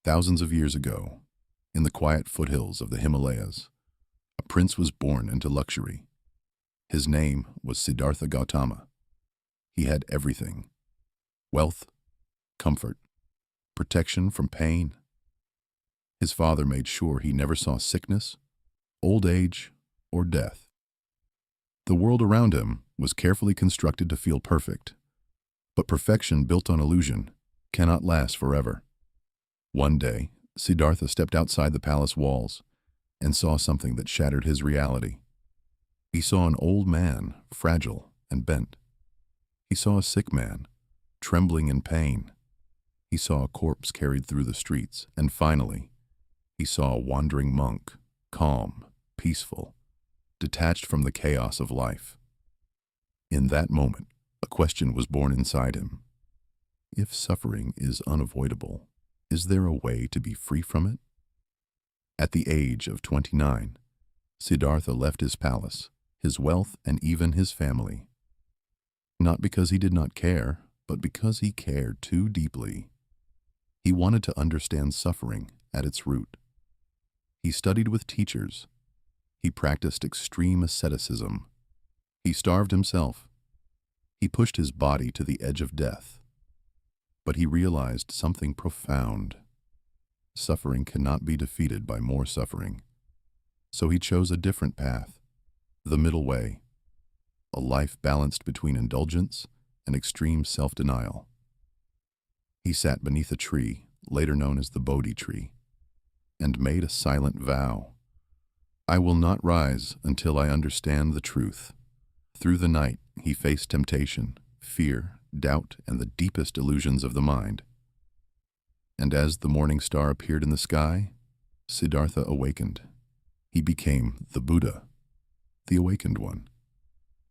Thousands of years ago, in the quiet foothills of the Himalayas, a prince was born into luxury. His name was Siddhartha Gautama. He had everything: wealth, comfort, protection from pain. His father made sure he never saw sickness, old age, or death. The world around him was carefully constructed to feel perfect, but perfection built on illusion cannot last forever. One day, Siddhartha stepped outside the palace walls and saw something that shattered his reality. He saw an old man, fragile and bent. He saw a sick man, trembling in pain. He saw a corpse carried through the streets, and finally, he saw a wandering monk, calm, peaceful, detached from the chaos of life. In that moment, a question was born inside him. If suffering is unavoidable, is there a way to be free from it? At the age of 29, Siddhartha left his palace, his wealth, and even his family. Not because he did not care, but because he cared too deeply. He wanted to understand suffering at its root. He studied with teachers. He practiced extreme asceticism. He starved himself. He pushed his body to the edge of death. But he realized something profound. Suffering cannot be defeated by more suffering. So he chose a different path, the middle way, a life balanced between indulgence and extreme self-denial. He sat beneath a tree, later known as the Bodhi tree, and made a silent vow. I will not rise until I understand the truth. Through the night, he faced temptation, fear, doubt, and the deepest illusions of the mind. And as the morning star appeared in the sky, Siddhartha awakened. He became the Buddha, the awakened one.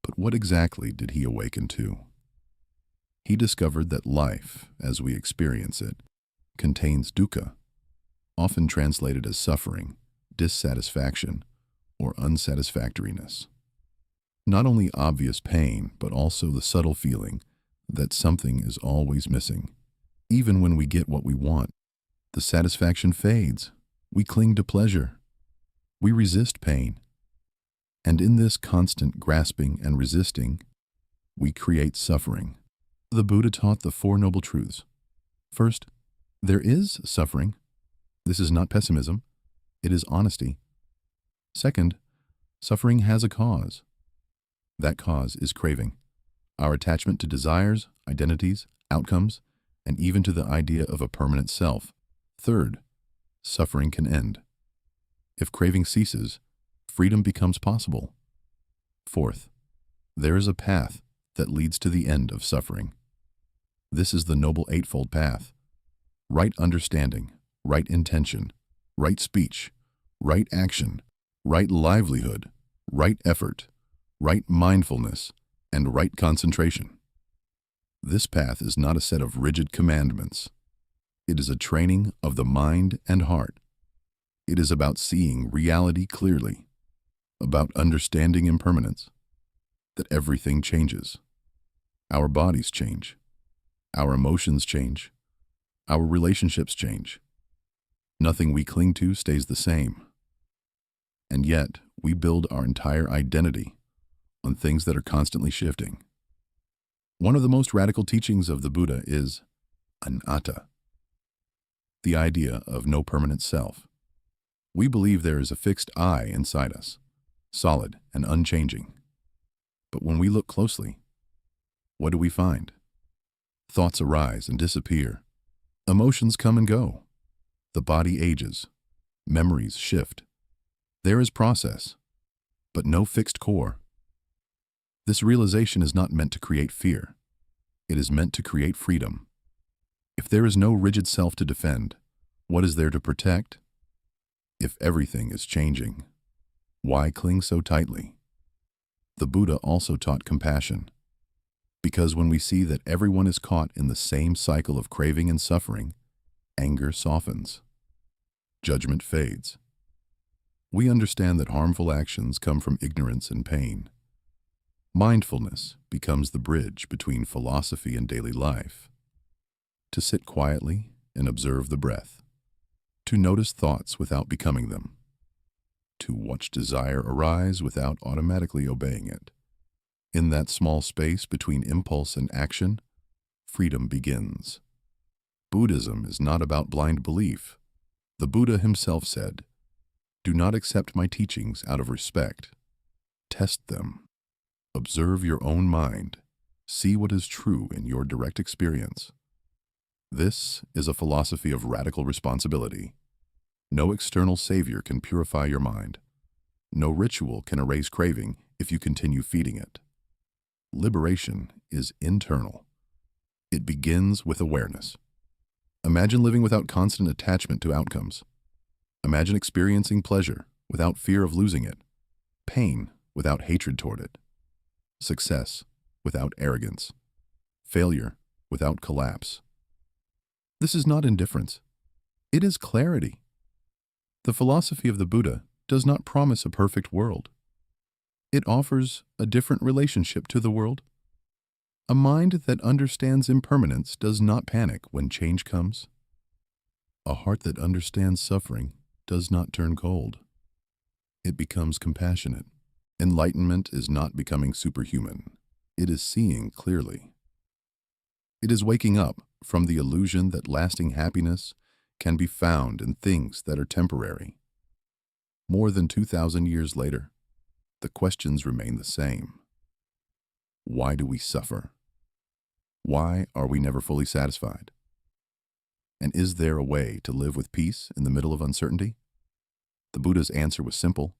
But what exactly did he awaken to? He discovered that life, as we experience it, contains dukkha, often translated as suffering, dissatisfaction, or unsatisfactoriness. Not only obvious pain, but also the subtle feeling that something is always missing. Even when we get what we want, the satisfaction fades. We cling to pleasure. We resist pain. And in this constant grasping and resisting, we create suffering. The Buddha taught the Four Noble Truths. First, there is suffering. This is not pessimism. It is honesty. Second, suffering has a cause. That cause is craving, our attachment to desires, identities, outcomes, and even to the idea of a permanent self. Third, suffering can end. If craving ceases, freedom becomes possible. Fourth, there is a path that leads to the end of suffering. This is the Noble Eightfold Path. Right understanding, right intention, right speech, right action, right livelihood, right effort, right mindfulness, and right concentration. This path is not a set of rigid commandments. It is a training of the mind and heart. It is about seeing reality clearly, about understanding impermanence, that everything changes. Our bodies change. Our emotions change. Our relationships change. Nothing we cling to stays the same. And yet, we build our entire identity on things that are constantly shifting. One of the most radical teachings of the Buddha is anatta, the idea of no permanent self. We believe there is a fixed I inside us, solid and unchanging. But when we look closely, what do we find? Thoughts arise and disappear. Emotions come and go. The body ages. Memories shift. There is process, but no fixed core. This realization is not meant to create fear. It is meant to create freedom. If there is no rigid self to defend, what is there to protect? If everything is changing, why cling so tightly? The Buddha also taught compassion, because when we see that everyone is caught in the same cycle of craving and suffering, anger softens. Judgment fades. We understand that harmful actions come from ignorance and pain. Mindfulness becomes the bridge between philosophy and daily life. To sit quietly and observe the breath. to notice thoughts without becoming them, to watch desire arise without automatically obeying it. In that small space between impulse and action, freedom begins. Buddhism is not about blind belief. The Buddha himself said, "Do not accept my teachings out of respect. Test them. Observe your own mind. See what is true in your direct experience." This is a philosophy of radical responsibility. No external savior can purify your mind. No ritual can erase craving if you continue feeding it. Liberation is internal. It begins with awareness. Imagine living without constant attachment to outcomes. Imagine experiencing pleasure without fear of losing it, pain without hatred toward it, success without arrogance, failure without collapse. This is not indifference. It is clarity. The philosophy of the Buddha does not promise a perfect world. It offers a different relationship to the world. A mind that understands impermanence does not panic when change comes. A heart that understands suffering does not turn cold. It becomes compassionate. Enlightenment is not becoming superhuman. It is seeing clearly. It is waking up from the illusion that lasting happiness can be found in things that are temporary. More than 2,000 years later, the questions remain the same. Why do we suffer? Why are we never fully satisfied? And is there a way to live with peace in the middle of uncertainty? The Buddha's answer was simple,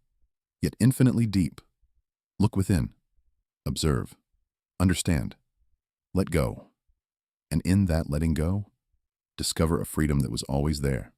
yet infinitely deep. Look within, observe, understand, let go. And in that letting go, discover a freedom that was always there.